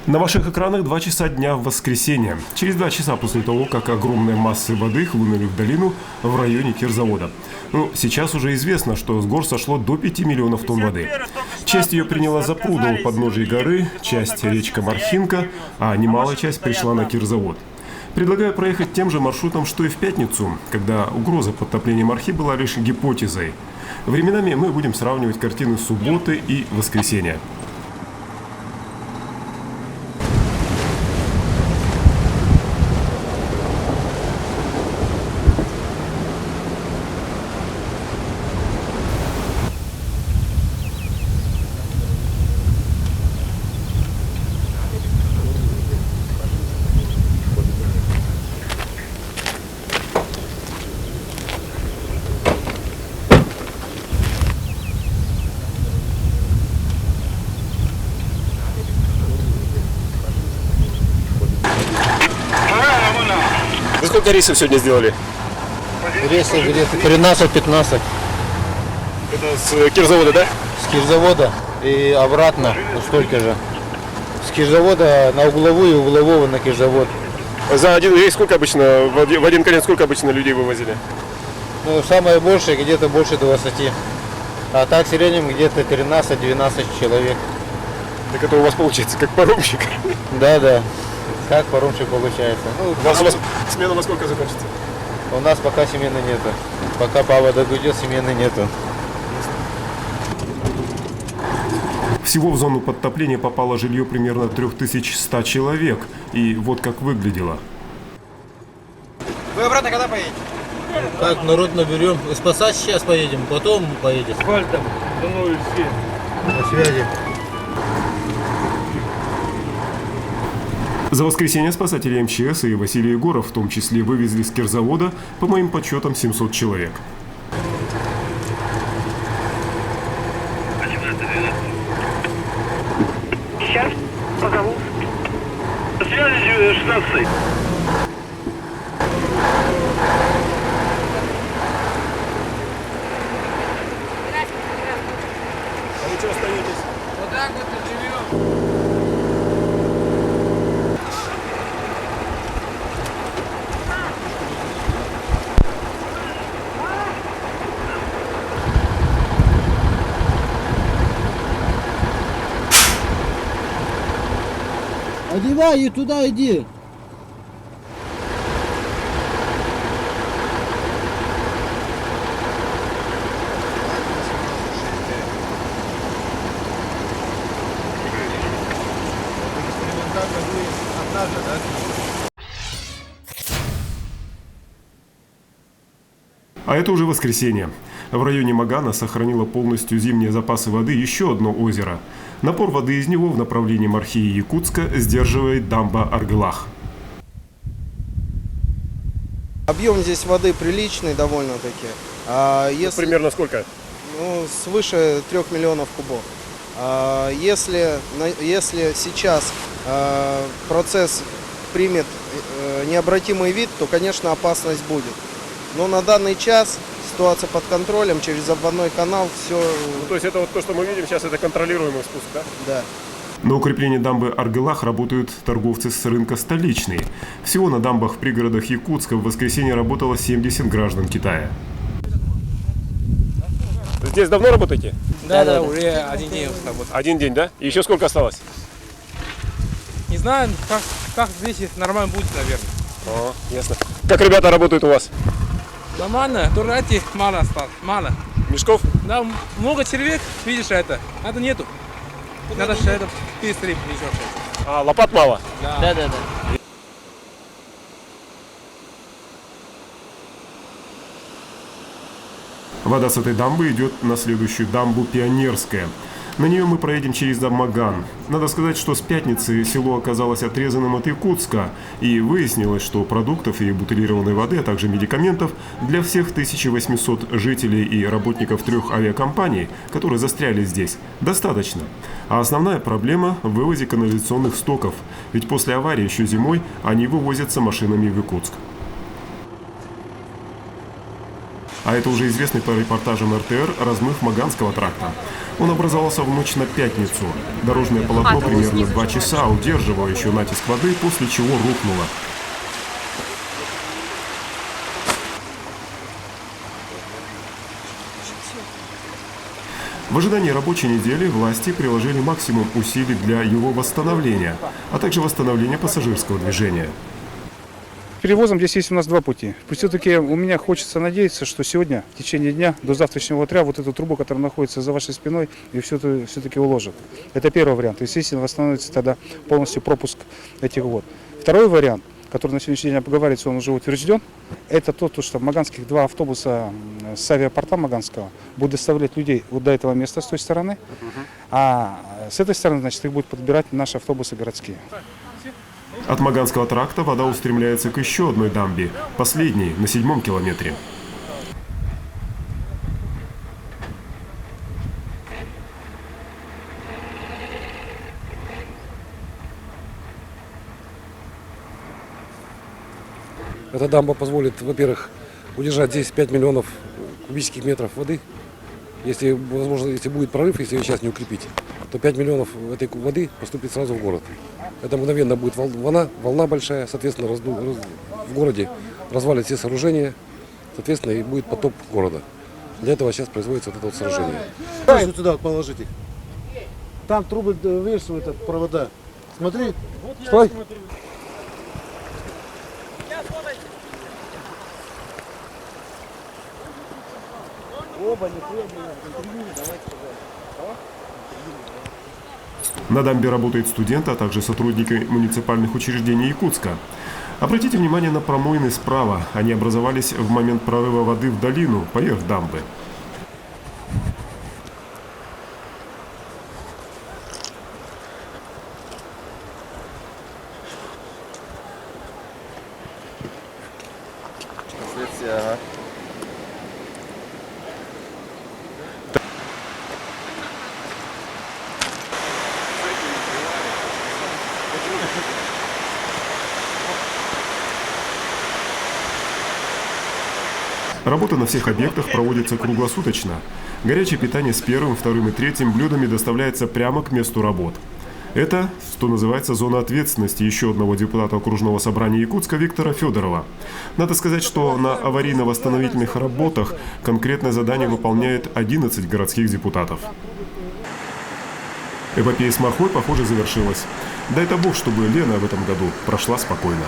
На ваших экранах 2 часа дня в воскресенье. Через 2 часа после того, как огромные массы воды хлынули в долину в районе Кирзавода. Сейчас уже известно, что с гор сошло до 5 миллионов тонн воды. Часть ее приняла запруда у подножия горы, часть речка Мархинка, а немалая часть пришла на Кирзавод. Предлагаю проехать тем же маршрутом, что и в пятницу, когда угроза подтопления Мархи была лишь гипотезой. Временами мы будем сравнивать картины субботы и воскресенья. Вы сколько рейсов сегодня сделали? Рейсов 13-15. Это с Кирзавода, да? С Кирзавода и обратно столько же. С Кирзавода на угловую, углового на Кирзавод. За один рейс сколько обычно, в один конец сколько обычно людей вывозили? Ну, самое большее где-то больше 20. А так в среднем где-то 13-12 человек. Так это у вас получается как паромщик. Да. Как паромщик получается. У вас смена во сколько закончится? У нас пока смены нету. Пока паводок уйдет, смены нету. Всего в зону подтопления попало жилье примерно 3100 человек. И вот как выглядело. Вы обратно когда поедете? Как народ наберем. Спасать сейчас поедем, потом поедем. Асфальтом до новой все. На связи. За воскресенье спасатели МЧС и Василий Егоров в том числе вывезли с Кирзавода, по моим подсчетам, 700 человек. Сейчас позову. Связи 16. А вы что остаетесь? Вот так вот и живем. Одевай и туда иди. А это уже воскресенье. В районе Магана сохранило полностью зимние запасы воды еще одно озеро. Напор воды из него в направлении Мархи и Якутска сдерживает дамба Аргылах. Объем здесь воды приличный довольно-таки. Примерно сколько? Свыше 3 миллионов кубов. Если сейчас процесс примет необратимый вид, то, конечно, опасность будет. Но на данный час ситуация под контролем, через обводной канал все... То есть это вот то, что мы видим сейчас, это контролируемый спуск, да? Да. На укрепление дамбы Аргылах работают торговцы с рынка Столичный. Всего на дамбах в пригородах Якутска в воскресенье работало 70 граждан Китая. Здесь давно работаете? Да, уже один день работаю. Один день, да? И еще сколько осталось? Не знаю, как здесь нормально будет, наверное. О, ясно. Как ребята работают у вас? Нормально, только эти мало осталось, мало. Мешков? Да, много человек, видишь это нету. Надо же это перестрелить еще. А, лопат мало? Да. Вода с этой дамбы идет на следующую дамбу Пионерская. На нее мы проедем через Маган. Надо сказать, что с пятницы село оказалось отрезанным от Якутска, и выяснилось, что продуктов и бутилированной воды, а также медикаментов для всех 1800 жителей и работников 3 авиакомпаний, которые застряли здесь, достаточно. А основная проблема – в вывозе канализационных стоков, ведь после аварии еще зимой они вывозятся машинами в Якутск. А это уже известный по репортажам РТР размыв Маганского тракта. Он образовался в ночь на пятницу. Дорожное полотно примерно 2 часа удерживало еще натиск воды, после чего рухнуло. В ожидании рабочей недели власти приложили максимум усилий для его восстановления, а также восстановления пассажирского движения. Перевозом здесь есть у нас два пути. Все-таки у меня хочется надеяться, что сегодня, в течение дня, до завтрашнего утра, вот эту трубу, которая находится за вашей спиной, и все-таки уложат. Это первый вариант. Естественно, восстановится тогда полностью пропуск этих вод. Второй вариант, который на сегодняшний день обговаривается, он уже утвержден, это то, что Маганских 2 автобуса с авиапорта Маганского будут доставлять людей вот до этого места с той стороны, а с этой стороны, значит, их будут подбирать наши автобусы городские. От Маганского тракта вода устремляется к еще одной дамбе, последней, на 7-м километре. Эта дамба позволит, во-первых, удержать здесь 5 миллионов кубических метров воды. Если, возможно, если будет прорыв, если ее сейчас не укрепить, то 5 миллионов этой воды поступит сразу в город. Это мгновенно будет волна большая, соответственно, в городе развалит все сооружения, соответственно, и будет потоп города. Для этого сейчас производится вот это вот сооружение. Можно туда положить их. Там трубы, видишь, провода. Смотри. Стой! На дамбе работают студенты, а также сотрудники муниципальных учреждений Якутска. Обратите внимание на промоины справа. Они образовались в момент прорыва воды в долину, поверх дамбы. Работа на всех объектах проводится круглосуточно. Горячее питание с первым, вторым и третьим блюдами доставляется прямо к месту работ. Это, что называется, зона ответственности еще одного депутата окружного собрания Якутска Виктора Федорова. Надо сказать, что на аварийно-восстановительных работах конкретное задание выполняет 11 городских депутатов. Эпопея с Мархой, похоже, завершилась. Дай-то Бог, чтобы Лена в этом году прошла спокойно.